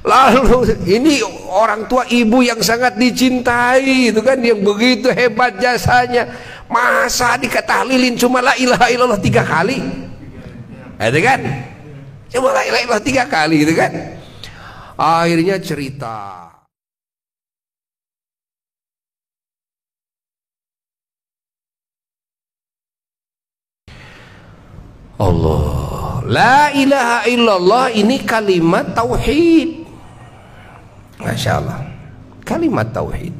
Lalu ini orang tua ibu yang sangat dicintai itu kan, yang begitu hebat jasanya, masa dikatahlilin cuma la ilaha illallah 3 kali, itu kan, cuma la ilaha illallah 3 kali gitu kan. Akhirnya cerita, Allah, la ilaha illallah ini kalimat tauhid. Masya Allah, kalimat tauhid.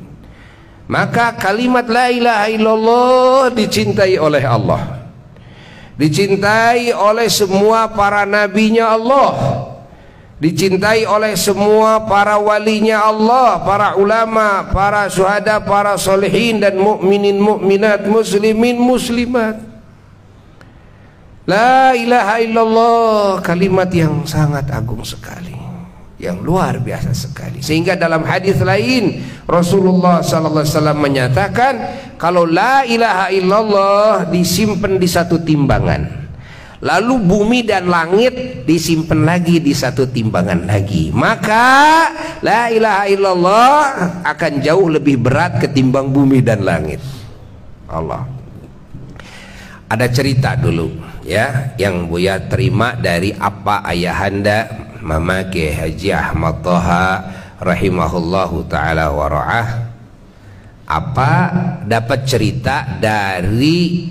Maka kalimat la ilaha illallah dicintai oleh Allah, dicintai oleh semua para nabinya Allah, dicintai oleh semua para walinya Allah, para ulama, para syuhada, para solehin, dan mukminin mukminat, muslimin muslimat. La ilaha illallah, kalimat yang sangat agung sekali, yang luar biasa sekali. Sehingga dalam hadis lain Rasulullah sallallahu alaihi wasallam menyatakan, kalau la ilaha illallah disimpan di satu timbangan, lalu bumi dan langit disimpan lagi di satu timbangan lagi, maka la ilaha illallah akan jauh lebih berat ketimbang bumi dan langit. Allah. Ada cerita dulu ya, yang Buya terima dari apa ayahanda Mama Kiai Haji Ahmad Thaha rahimahullahu taala wa ra'ah. Apa dapat cerita dari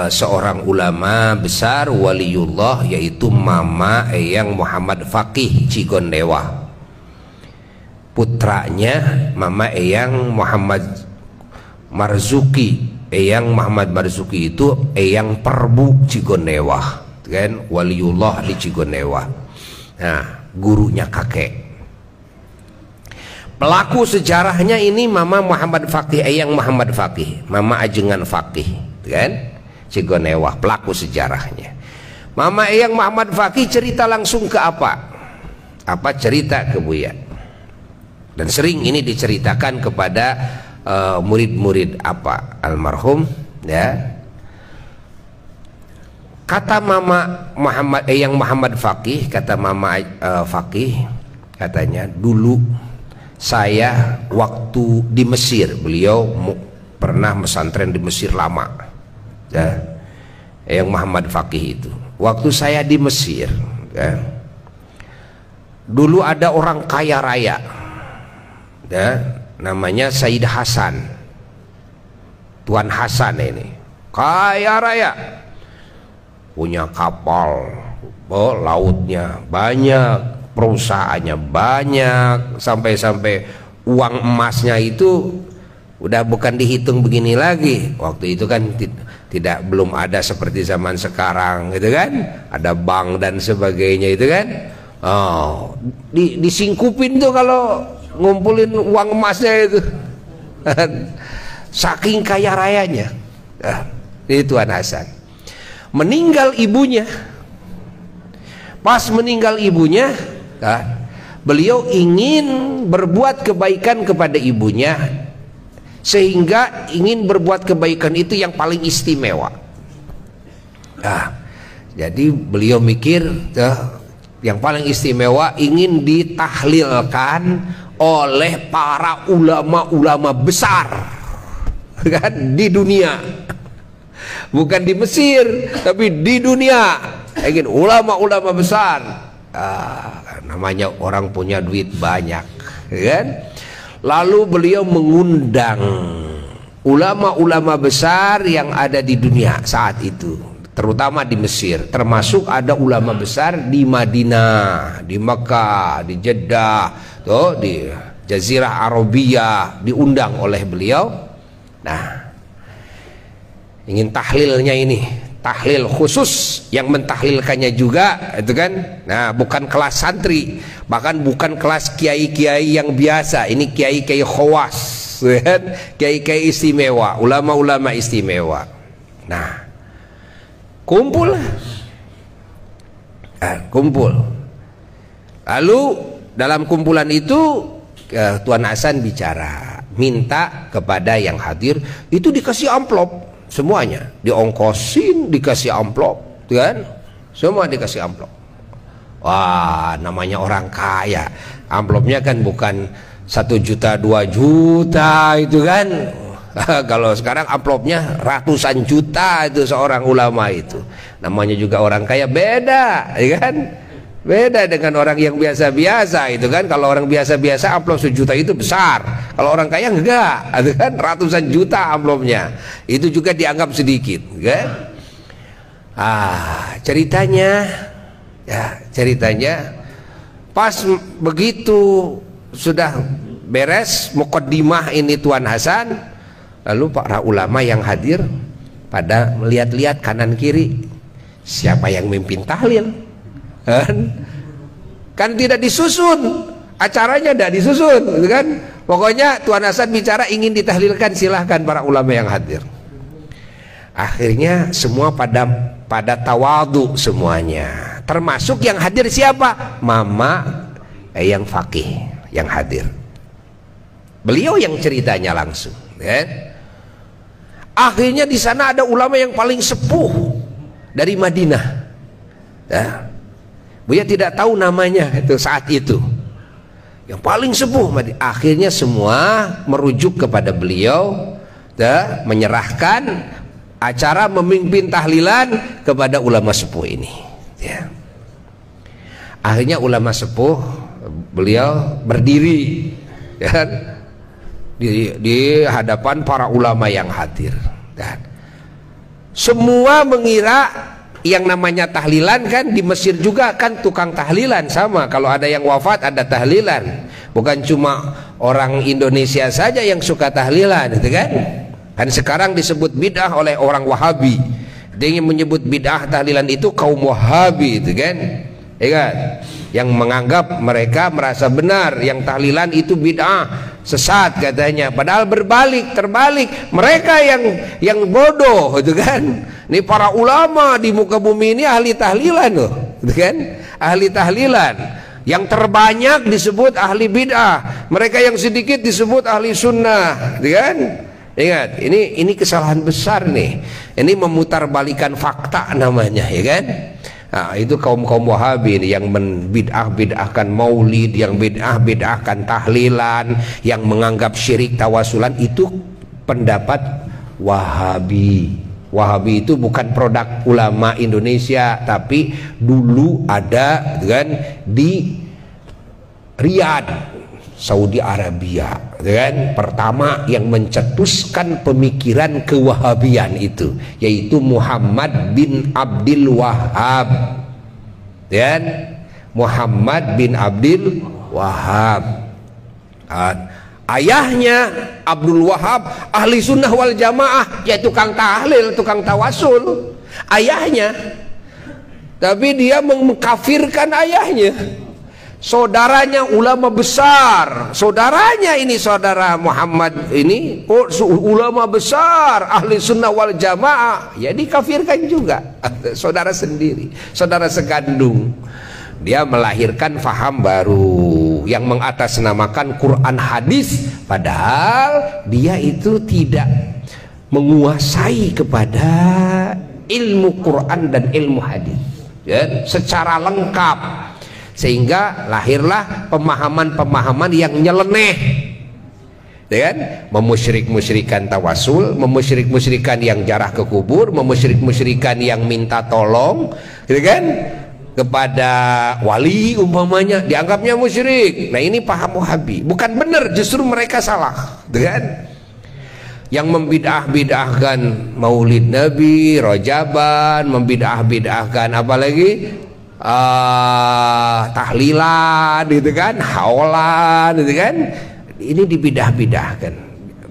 seorang ulama besar waliullah, yaitu Mama Eyang Muhammad Faqih Cigondewa. Putranya Mama Eyang Muhammad Marzuki. Eyang Muhammad Marzuki itu Eyang Perbu Cigondewa, kan, waliullah di Cigondewa. Nah, gurunya kakek. Pelaku sejarahnya ini Mama Muhammad Faqih, Eyang Muhammad Faqih, Mama Ajengan Faqih, kan, Cigondewa, pelaku sejarahnya. Mama Eyang Muhammad Faqih cerita langsung ke apa? Apa cerita ke Buya. Dan sering ini diceritakan kepada murid-murid apa almarhum ya. Kata Mama Muhammad Eyang Muhammad Faqih, kata Mama Faqih, katanya dulu saya waktu di Mesir, beliau pernah pesantren di Mesir lama ya, Eyang Muhammad Faqih itu. Waktu saya di Mesir ya, dulu ada orang kaya raya ya, namanya Said Hasan, Tuan Hasan ini kaya raya, punya kapal, lautnya banyak, perusahaannya banyak, sampai-sampai uang emasnya itu udah bukan dihitung begini lagi. Waktu itu kan belum ada seperti zaman sekarang gitu kan, ada bank dan sebagainya itu kan. Oh, disingkupin tuh kalau ngumpulin uang emasnya itu. Saking kaya rayanya. Ini Tuan Hasan. Meninggal ibunya. Pas meninggal ibunya, beliau ingin berbuat kebaikan kepada ibunya, sehingga ingin berbuat kebaikan itu yang paling istimewa. Jadi beliau mikir yang paling istimewa ingin ditahlilkan oleh para ulama-ulama besar kan di dunia, bukan di Mesir tapi di dunia. Ingin ulama-ulama besar, namanya orang punya duit banyak kan. Lalu beliau mengundang ulama-ulama besar yang ada di dunia saat itu, terutama di Mesir, termasuk ada ulama besar di Madinah, di Mekah, di Jeddah, tuh di Jazirah Arabia, diundang oleh beliau. Nah, ingin tahlilnya ini, tahlil khusus yang mentahlilkannya juga, itu kan. Nah, bukan kelas santri, bahkan bukan kelas kiai-kiai yang biasa. Ini kiai-kiai khawas, kiai-kiai istimewa, ulama-ulama istimewa. Nah, kumpul. Kumpul. Lalu dalam kumpulan itu Tuan Hasan bicara, minta kepada yang hadir itu dikasih amplop semuanya, diongkosin, dikasih amplop, kan? Semua dikasih amplop. Wah, namanya orang kaya. Amplopnya kan bukan 1 juta 2 juta itu kan. Kalau sekarang amplopnya ratusan juta itu seorang ulama itu. Namanya juga orang kaya, beda, ya kan? Beda dengan orang yang biasa-biasa itu kan. Kalau orang biasa-biasa amplop 1 juta itu besar. Kalau orang kaya enggak, itu kan ratusan juta amplopnya. Itu juga dianggap sedikit, kan? Ceritanya pas begitu sudah beres muqaddimah ini Tuan Hasan, lalu para ulama yang hadir pada melihat-lihat kanan kiri, siapa yang mimpin tahlil, kan tidak disusun acaranya, tidak disusun, gitu kan? Pokoknya Tuan Hasan bicara ingin ditahlilkan, silahkan para ulama yang hadir. Akhirnya semua pada tawadu semuanya, termasuk yang hadir siapa? Mama yang faqih yang hadir. Beliau yang ceritanya langsung, kan? Akhirnya di sana ada ulama yang paling sepuh dari Madinah. Ya. Buya tidak tahu namanya itu saat itu. Yang paling sepuh. Akhirnya semua merujuk kepada beliau, ya, menyerahkan acara memimpin tahlilan kepada ulama sepuh ini. Ya. Akhirnya ulama sepuh beliau berdiri, ya kan? Di hadapan para ulama yang hadir. Dan semua mengira yang namanya tahlilan kan di Mesir juga kan tukang tahlilan sama. Kalau ada yang wafat ada tahlilan. Bukan cuma orang Indonesia saja yang suka tahlilan, gitu kan? Kan sekarang disebut bid'ah oleh orang Wahabi. Dia ingin menyebut bid'ah tahlilan itu kaum Wahabi, gitu kan? Ya kan? Yang menganggap mereka merasa benar yang tahlilan itu bid'ah, sesat katanya. Padahal terbalik, mereka yang bodoh, gitu kan? Ini para ulama di muka bumi ini ahli tahlilan loh, gitu kan? Ahli tahlilan. Yang terbanyak disebut ahli bid'ah, mereka yang sedikit disebut ahli sunnah, gitu kan? Ingat, ini kesalahan besar nih. Ini memutarbalikan fakta namanya, ya kan? Nah, itu kaum Wahabi yang membid'ah-bid'ahkan maulid, yang bid'ah-bid'ahkan tahlilan, yang menganggap syirik tawasulan, itu pendapat Wahabi. Wahabi itu bukan produk ulama Indonesia, tapi dulu ada kan di Riyadh, Saudi Arabia, kan? Pertama yang mencetuskan pemikiran kewahabian itu yaitu Muhammad bin Abdul Wahhab, dan Muhammad bin Abdul Wahhab. Ayahnya Abdul Wahhab ahli sunnah wal jamaah, ya tukang tahlil, tukang tawasul ayahnya, tapi dia mengkafirkan ayahnya. Saudaranya ulama besar, saudaranya ini saudara Muhammad ini ulama besar ahli sunnah wal jamaah, ya dikafirkan juga. Saudara sendiri, saudara segandung. Dia melahirkan faham baru yang mengatasnamakan Quran hadis, padahal dia itu tidak menguasai kepada ilmu Quran dan ilmu hadis, ya, secara lengkap. Sehingga lahirlah pemahaman-pemahaman yang nyeleneh, ya kan? Memusyrik-musyrikan tawasul, memusyrik-musyrikan yang jarah ke kubur, memusyrik-musyrikan yang minta tolong, ya kan? Kepada wali umpamanya, dianggapnya musyrik. Nah, ini paham Wahabi, bukan benar, justru mereka salah, ya kan? Yang membid'ah-bid'ahkan maulid Nabi, Rajaban, membid'ah-bid'ahkan apa lagi? Tahlilan, gitu kan, haulan, gitu kan, ini dibidah-bidahkan,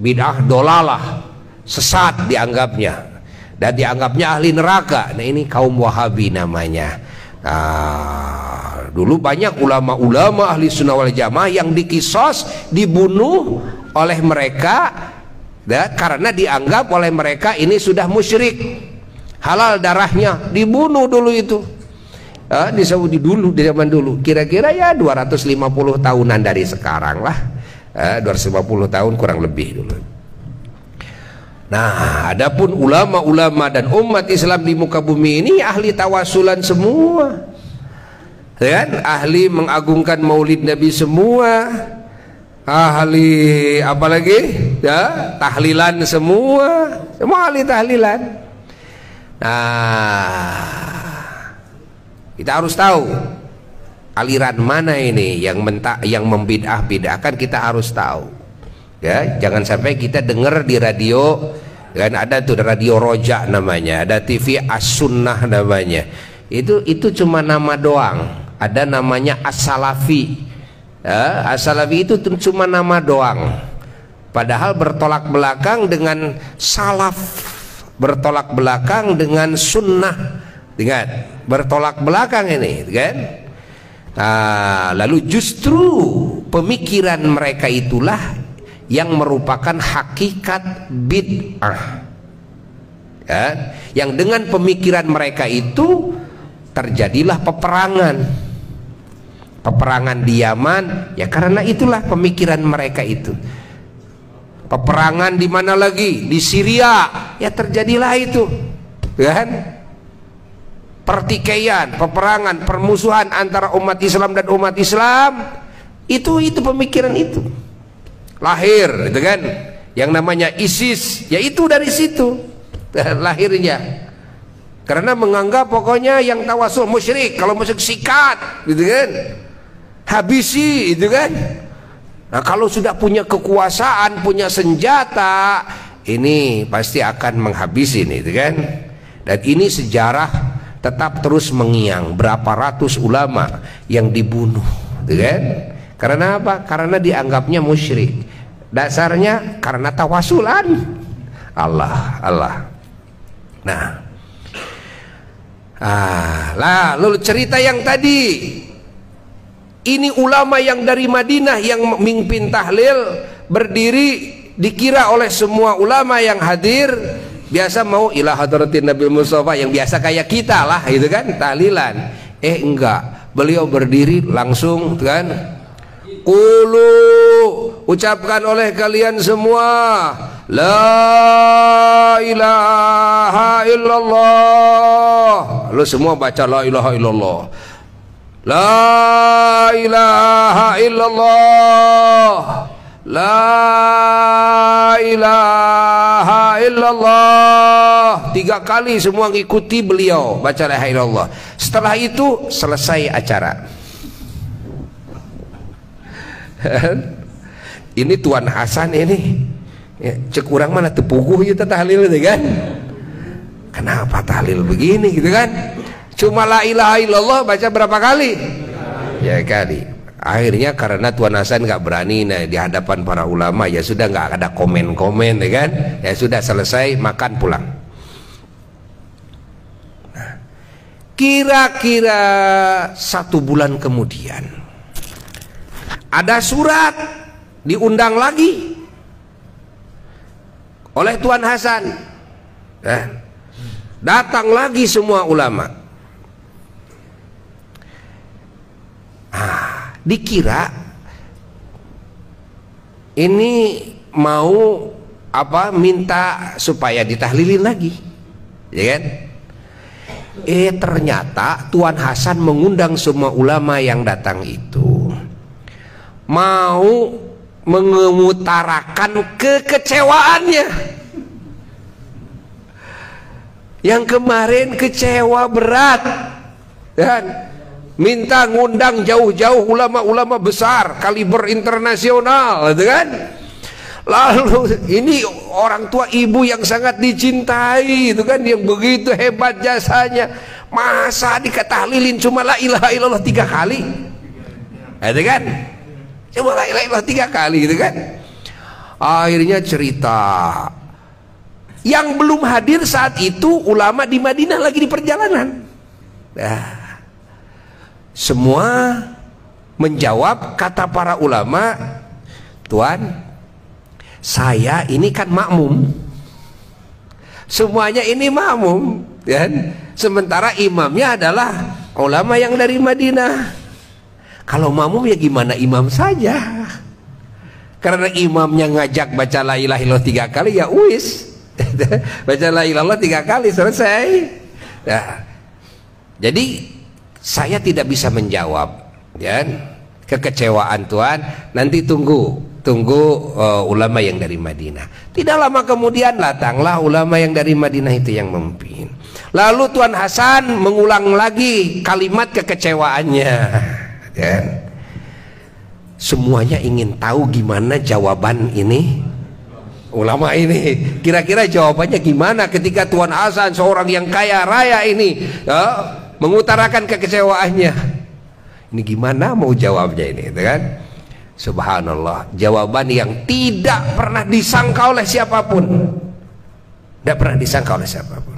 bidah dolalah, sesat dianggapnya, dan dianggapnya ahli neraka. Nah, ini kaum Wahabi namanya. Dulu banyak ulama-ulama ahli sunnah wal jamaah yang dikisos, dibunuh oleh mereka, karena dianggap oleh mereka ini sudah musyrik, halal darahnya, dibunuh dulu itu. Di Saudi dulu, di zaman dulu, kira-kira ya 250 tahunan dari sekarang lah, 250 tahun kurang lebih dulu. Nah, adapun ulama-ulama dan umat Islam di muka bumi ini ahli tawasulan semua, kan? Ahli mengagungkan maulid Nabi semua, ahli apalagi ya, tahlilan semua ahli tahlilan. Nah, kita harus tahu aliran mana ini yang membid'ah-bid'ahkan, kita harus tahu. Ya, jangan sampai kita dengar di radio, kan ada tuh radio Roja namanya, ada TV As-Sunnah namanya. Itu cuma nama doang. Ada namanya As-Salafi. Ya, As-Salafi itu cuma nama doang. Padahal bertolak belakang dengan salaf, bertolak belakang dengan sunnah, dengan bertolak belakang ini, kan? Lalu justru pemikiran mereka itulah yang merupakan hakikat bid'ah, kan? Yang dengan pemikiran mereka itu terjadilah peperangan di Yaman, ya karena itulah pemikiran mereka itu. Peperangan di mana lagi? Di Syria, ya terjadilah itu, kan? Pertikaian, peperangan, permusuhan antara umat Islam dan umat Islam, itu pemikiran itu lahir, itu kan? Yang namanya ISIS, yaitu dari situ lahirnya. Karena menganggap pokoknya yang tawasul musyrik, kalau musyrik sikat, gitu kan? Habisi, itu kan? Nah, kalau sudah punya kekuasaan, punya senjata, ini pasti akan menghabisi, itu kan? Dan ini sejarah tetap terus mengiang, berapa ratus ulama yang dibunuh, gitu kan? Karena apa? Karena dianggapnya musyrik. Dasarnya karena tawasulan Allah. Nah, lalu cerita yang tadi, ini ulama yang dari Madinah yang memimpin tahlil, berdiri, dikira oleh semua ulama yang hadir biasa mau ila hadratin Nabi Mustafa, yang biasa kayak kita lah, gitu kan, tahlilan. Enggak, beliau berdiri langsung, kan, ucapkan oleh kalian semua la ilaha illallah. Lalu semua baca la ilaha illallah, la ilaha illallah, la ilaha illallah. 3 kali semua ngikuti beliau baca la ilaha illallah. Setelah itu selesai acara. Ini Tuan Hasan ini, ya, cek urang mana tepuguh itu tahlil itu kan? Kenapa tahlil begini, gitu kan? Cuma la ilaha illallah baca berapa kali? Ya kali. Akhirnya karena Tuan Hasan nggak berani di hadapan para ulama, ya sudah nggak ada komen-komen, ya kan? Ya sudah selesai, makan pulang. Nah, kira-kira 1 bulan kemudian ada surat, diundang lagi oleh Tuan Hasan, datang lagi semua ulama. Dikira ini mau apa, minta supaya ditahlilin lagi, ya kan? Ternyata Tuan Hasan mengundang semua ulama yang datang itu mau mengutarakan kekecewaannya. Yang kemarin kecewa berat, kan? Minta ngundang jauh-jauh ulama-ulama besar kaliber internasional, gitu kan? Lalu ini orang tua ibu yang sangat dicintai, itu kan, yang begitu hebat jasanya, masa dikatahlilin cuma la ilaha illallah 3 kali, itu kan? Cuma la ilaha illallah 3 kali, gitu kan? Akhirnya cerita, yang belum hadir saat itu ulama di Madinah lagi di perjalanan. Semua menjawab, kata para ulama, Tuan, saya ini kan makmum, semuanya ini makmum, kan? Sementara imamnya adalah ulama yang dari Madinah. Kalau makmum ya gimana imam saja, karena imamnya ngajak baca la ilaha illallah 3 kali, ya wis baca la ilaha illallah 3 kali selesai. Nah, jadi saya tidak bisa menjawab, ya. Kekecewaan Tuan, nanti tunggu ulama yang dari Madinah. Tidak lama kemudian datanglah ulama yang dari Madinah itu yang memimpin. Lalu Tuan Hasan mengulang lagi kalimat kekecewaannya, ya. Semuanya ingin tahu gimana jawaban ini ulama ini. Kira-kira jawabannya gimana ketika Tuan Hasan seorang yang kaya raya ini, ya, mengutarakan kekecewaannya. Ini gimana mau jawabnya ini, gitu kan? Subhanallah, jawaban yang tidak pernah disangka oleh siapapun. Tidak pernah disangka oleh siapapun.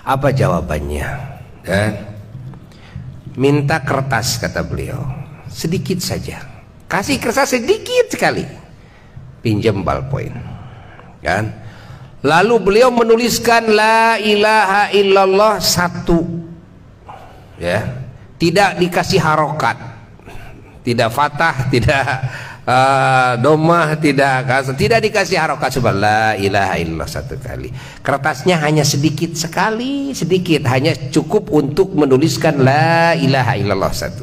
Apa jawabannya? Dan minta kertas, kata beliau, sedikit saja. Kasih kertas sedikit sekali. Pinjam ballpoint, kan? Lalu beliau menuliskan la ilaha illallah 1, ya. Tidak dikasih harokat, tidak fathah, tidak domah, tidak dikasih harokat. Subhanallah, la ilaha illallah 1 kali. Kertasnya hanya sedikit sekali, sedikit, hanya cukup untuk menuliskan la ilaha illallah 1.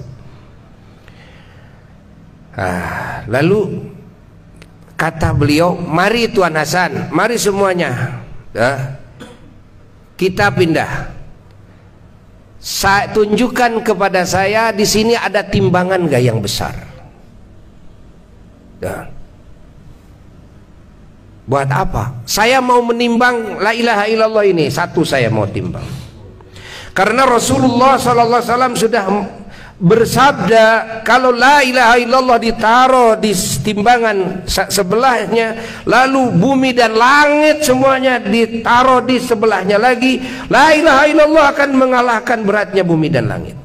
Lalu kata beliau, mari Tuan Hasan, mari semuanya, ya, kita pindah. Saya tunjukkan kepada saya di sini ada timbangan gak yang besar, ya. Buat apa? Saya mau menimbang la ilaha illallah ini 1, saya mau timbang. Karena Rasulullah SAW sudah bersabda, kalau la ilaha illallah ditaruh di timbangan sebelahnya, lalu bumi dan langit semuanya ditaruh di sebelahnya lagi, la ilaha illallah akan mengalahkan beratnya bumi dan langit.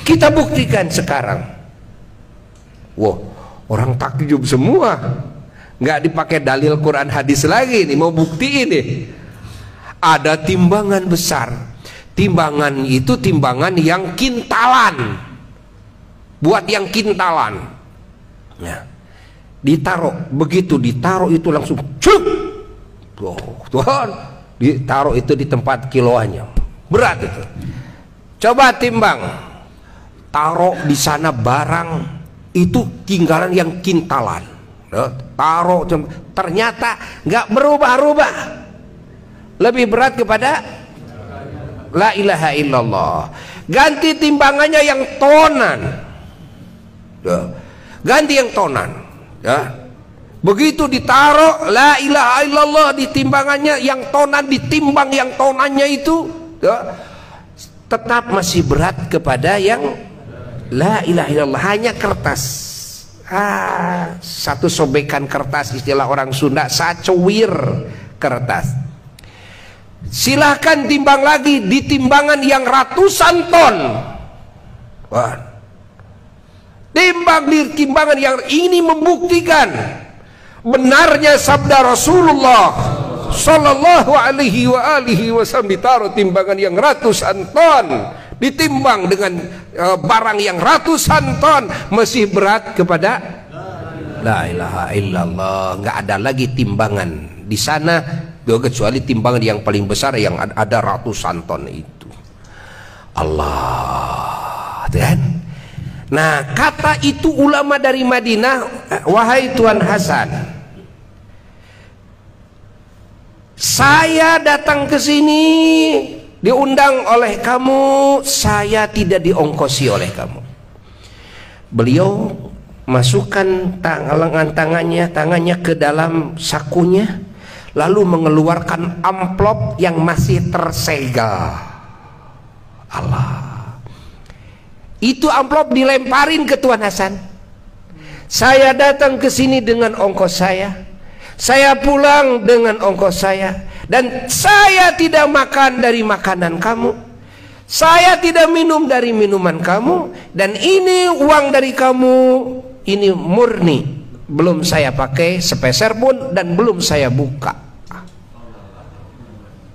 Kita buktikan sekarang. Wah, orang takjub semua, nggak dipakai dalil Quran hadis lagi nih, mau buktiin nih. Ada timbangan besar. Timbangan itu timbangan yang kintalan, buat yang kintalan, ya. Ditaruh, begitu ditaruh itu langsung cuk, Tuhan, ditaruh itu di tempat kiloannya, berat itu. Coba timbang, taruh di sana barang itu tinggalan yang kintalan, ya. Taruh, ternyata nggak berubah-ubah, lebih berat kepada la ilaha illallah. Ganti timbangannya yang tonan, ya. Ganti yang tonan, ya. Begitu ditaruh la ilaha illallah di timbangannya yang tonan, ditimbang yang tonannya itu, ya, tetap masih berat kepada yang la ilaha illallah. Hanya kertas, satu sobekan kertas, istilah orang Sunda, sacuwir kertas. Silahkan timbang lagi di timbangan yang ratusan ton. Wah. Timbang di timbangan yang ini membuktikan benarnya sabda Rasulullah Sallallahu alaihi wasallam. Ditaruh timbangan yang ratusan ton, ditimbang dengan barang yang ratusan ton, masih berat kepada la ilaha illallah. Nggak ada lagi timbangan di sana kecuali timbangan yang paling besar yang ada ratusan ton itu. Allah, kan? Nah, kata itu ulama dari Madinah, wahai Tuan Hasan, saya datang ke sini diundang oleh kamu, saya tidak diongkosi oleh kamu. Beliau masukkan tangannya ke dalam sakunya, lalu mengeluarkan amplop yang masih tersegel. Allah. Itu amplop dilemparin ke Tuan Hasan. Saya datang ke sini dengan ongkos saya pulang dengan ongkos saya, dan saya tidak makan dari makanan kamu, saya tidak minum dari minuman kamu, dan ini uang dari kamu, ini murni, belum saya pakai sepeser pun dan belum saya buka.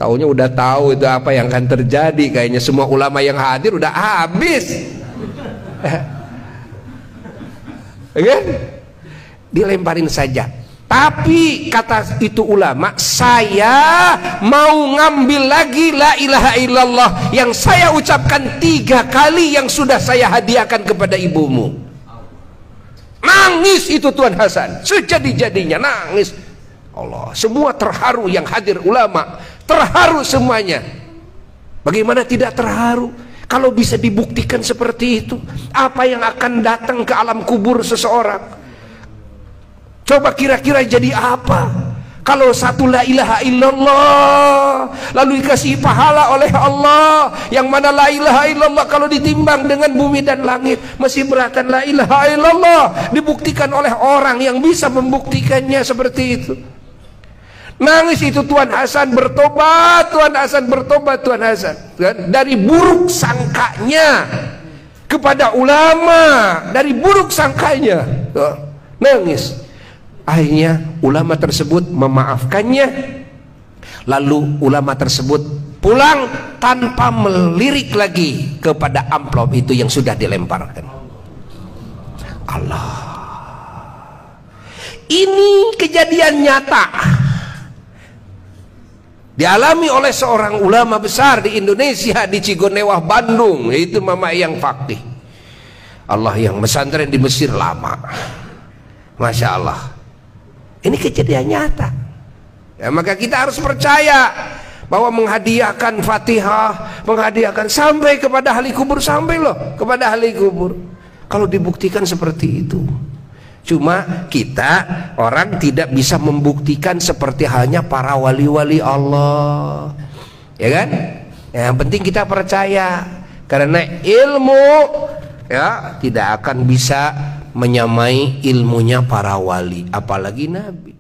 Taunya udah tahu itu apa yang akan terjadi. Kayaknya semua ulama yang hadir udah habis. Kan? Dilemparin saja. Tapi kata itu ulama, saya mau ngambil lagi la ilaha illallah yang saya ucapkan 3 kali yang sudah saya hadiahkan kepada ibumu. Nangis itu Tuan Hasan, sejadi-jadinya nangis. Allah, semua terharu yang hadir ulama, terharu semuanya. Bagaimana tidak terharu kalau bisa dibuktikan seperti itu? Apa yang akan datang ke alam kubur seseorang? Coba kira-kira jadi apa kalau satu la ilaha illallah lalu dikasih pahala oleh Allah, yang mana la ilaha illallah kalau ditimbang dengan bumi dan langit masih beratan la ilaha illallah, dibuktikan oleh orang yang bisa membuktikannya seperti itu. Nangis itu Tuan Hasan, bertobat Tuan Hasan, bertobat Tuan Hasan dari buruk sangkanya kepada ulama, dari buruk sangkanya. Nangis. Akhirnya ulama tersebut memaafkannya, lalu ulama tersebut pulang tanpa melirik lagi kepada amplop itu yang sudah dilemparkan. Allah, ini kejadian nyata dialami oleh seorang ulama besar di Indonesia, di Cigonewah, Bandung, yaitu Mama Yang Fakih. Allah, yang pesantren di Mesir lama, Masya Allah. Ini kejadian nyata ya, maka kita harus percaya bahwa menghadiahkan Fatihah, menghadiahkan sampai kepada ahli kubur, sampai loh kepada ahli kubur kalau dibuktikan seperti itu. Cuma kita orang tidak bisa membuktikan seperti halnya para wali-wali Allah, ya kan? Yang penting kita percaya, karena ilmu ya tidak akan bisa menyamai ilmunya para wali, apalagi Nabi.